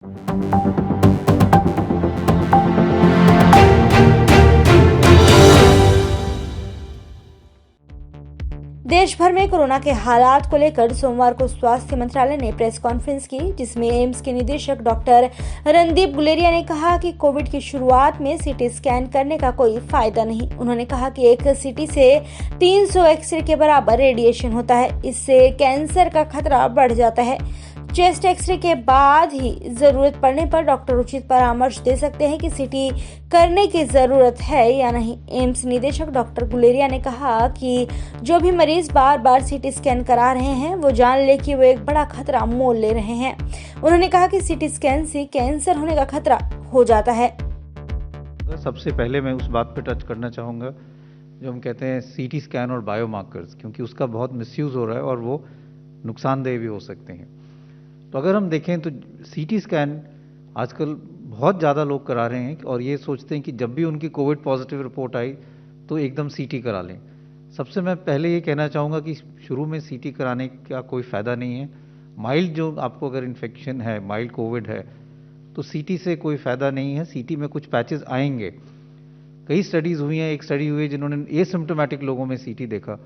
देश भर में कोरोना के हालात को लेकर सोमवार को स्वास्थ्य मंत्रालय ने प्रेस कॉन्फ्रेंस की, जिसमें एम्स के निदेशक डॉक्टर रणदीप गुलेरिया ने कहा कि कोविड की शुरुआत में सीटी स्कैन करने का कोई फायदा नहीं। उन्होंने कहा कि एक सीटी से 300 एक्सरे के बराबर रेडिएशन होता है, इससे कैंसर का खतरा बढ़ जाता है। चेस्ट एक्सरे के बाद ही जरूरत पड़ने पर डॉक्टर उचित परामर्श दे सकते हैं कि सीटी करने की जरूरत है या नहीं। एम्स निदेशक डॉक्टर गुलेरिया ने कहा कि जो भी मरीज बार बार सीटी स्कैन करा रहे हैं वो जान ले कि वो एक बड़ा खतरा मोल ले रहे हैं। उन्होंने कहा कि सीटी स्कैन से कैंसर होने का खतरा हो जाता है। सबसे पहले मैं उस बात पर टच करना चाहूँगा जो हम कहते हैं सीटी स्कैन और बायोमार्कर्स, क्योंकि उसका बहुत मिसयूज हो रहा है और वो नुकसानदेह भी हो सकते हैं। तो अगर हम देखें तो सीटी स्कैन आजकल बहुत ज़्यादा लोग करा रहे हैं और ये सोचते हैं कि जब भी उनकी कोविड पॉजिटिव रिपोर्ट आई तो एकदम सीटी करा लें। सबसे मैं पहले ये कहना चाहूँगा कि शुरू में सीटी कराने का कोई फ़ायदा नहीं है। माइल्ड जो आपको अगर इन्फेक्शन है, माइल्ड कोविड है, तो सीटी से कोई फ़ायदा नहीं है। सीटी में कुछ पैचेस आएंगे। कई स्टडीज़ हुई हैं, एक स्टडी हुई है जिन्होंने एसिम्प्टोमेटिक लोगों में सीटी देखा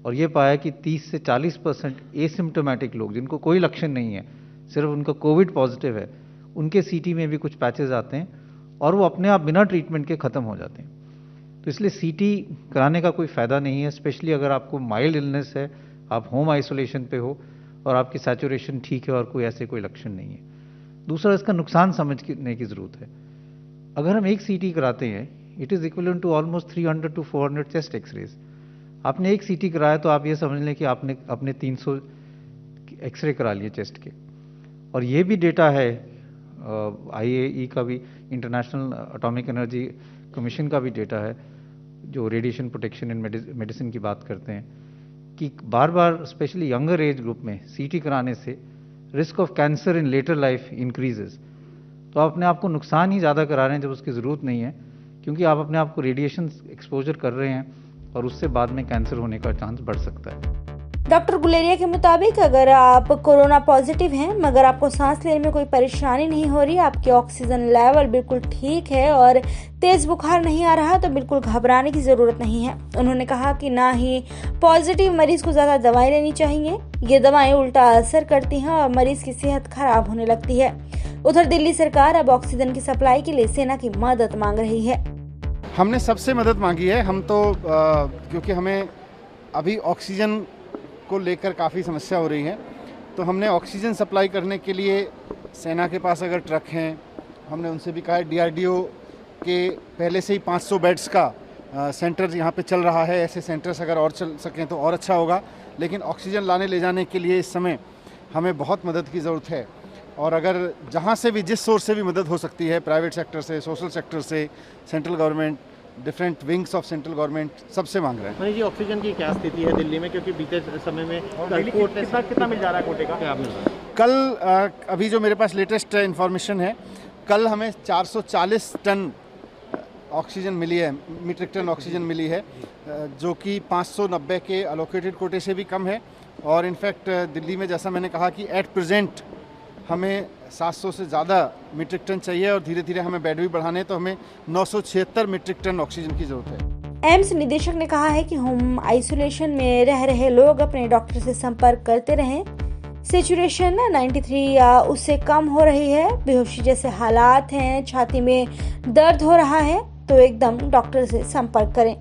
और ये पाया कि 30 से 40% एसिम्प्टोमेटिक लोग जिनको कोई लक्षण नहीं है, सिर्फ उनका कोविड पॉजिटिव है, उनके सीटी में भी कुछ पैचेस आते हैं और वो अपने आप बिना ट्रीटमेंट के ख़त्म हो जाते हैं। तो इसलिए सीटी कराने का कोई फ़ायदा नहीं है, स्पेशली अगर आपको माइल्ड इलनेस है, आप होम आइसोलेशन पे हो और आपकी सैचुरेशन ठीक है और कोई ऐसे कोई लक्षण नहीं है। दूसरा, इसका नुकसान समझने की ज़रूरत है। अगर हम एक सीटी कराते हैं, it is equivalent to almost 300 to 400 chest x-rays. आपने एक सीटी कराया तो आप ये समझ लें कि आपने अपने 300 एक्सरे करा लिए चेस्ट के। और ये भी डेटा है IAEA का भी, इंटरनेशनल एटॉमिक एनर्जी कमीशन का भी डेटा है, जो रेडिएशन प्रोटेक्शन इन मेडिसिन की बात करते हैं, कि बार बार स्पेशली यंगर एज ग्रुप में सीटी कराने से risk of cancer in later life increases. तो आप अपने आप को नुकसान ही ज़्यादा करा रहे हैं जब उसकी ज़रूरत नहीं है, क्योंकि आप अपने आप को रेडिएशन एक्सपोजर कर रहे हैं और उससे बाद में कैंसर होने का चांस बढ़ सकता है। डॉक्टर गुलेरिया के मुताबिक अगर आप कोरोना पॉजिटिव हैं मगर आपको सांस लेने में कोई परेशानी नहीं हो रही, आपकी ऑक्सीजन लेवल बिल्कुल ठीक है और तेज बुखार नहीं आ रहा, तो बिल्कुल घबराने की जरूरत नहीं है। उन्होंने कहा कि ना ही पॉजिटिव मरीज को ज्यादा दवाएं लेनी चाहिए, ये दवाएं उल्टा असर करती हैं और मरीज की सेहत खराब होने लगती है। उधर दिल्ली सरकार अब ऑक्सीजन की सप्लाई के लिए सेना की मदद मांग रही है। हमने सबसे मदद मांगी है। हम तो क्योंकि हमें अभी ऑक्सीजन को लेकर काफ़ी समस्या हो रही है, तो हमने ऑक्सीजन सप्लाई करने के लिए सेना के पास अगर ट्रक हैं, हमने उनसे भी कहा है। DRDO के पहले से ही 500 बेड्स का सेंटर यहाँ पे चल रहा है। ऐसे सेंटर्स अगर और चल सकें तो और अच्छा होगा, लेकिन ऑक्सीजन लाने ले जाने के लिए इस समय हमें बहुत मदद की ज़रूरत है। और अगर जहाँ से भी, जिस सोर्स से भी मदद हो सकती है, प्राइवेट सेक्टर से, सोशल सेक्टर से, central government, different wings of central government, सबसे मांग रहे हैं। मनीष जी, ऑक्सीजन की क्या स्थिति है दिल्ली में, क्योंकि बीते समय में कितना मिल जा रहा है, कोटे का क्या मिल रहा है? कल अभी जो मेरे पास लेटेस्ट इन्फॉर्मेशन है, कल हमें 440 टन ऑक्सीजन मिली है, मीट्रिक टन ऑक्सीजन मिली है, जो कि 590 के अलोकेटेड कोटे से भी कम है। और इनफैक्ट दिल्ली में, जैसा मैंने कहा कि एट प्रेजेंट हमें 700 से ज़्यादा मीट्रिक टन चाहिए और धीरे धीरे हमें बेड भी बढ़ाने, तो हमें 976 मीट्रिक टन ऑक्सीजन की ज़रूरत है। एम्स निदेशक ने कहा है कि होम आइसोलेशन में रह रहे लोग अपने डॉक्टर से संपर्क करते रहें। सैचुरेशन 93 या उससे कम हो रही है, बेहोशी जैसे हालात हैं, छाती में दर्द हो रहा है, तो एकदम डॉक्टर से संपर्क करें।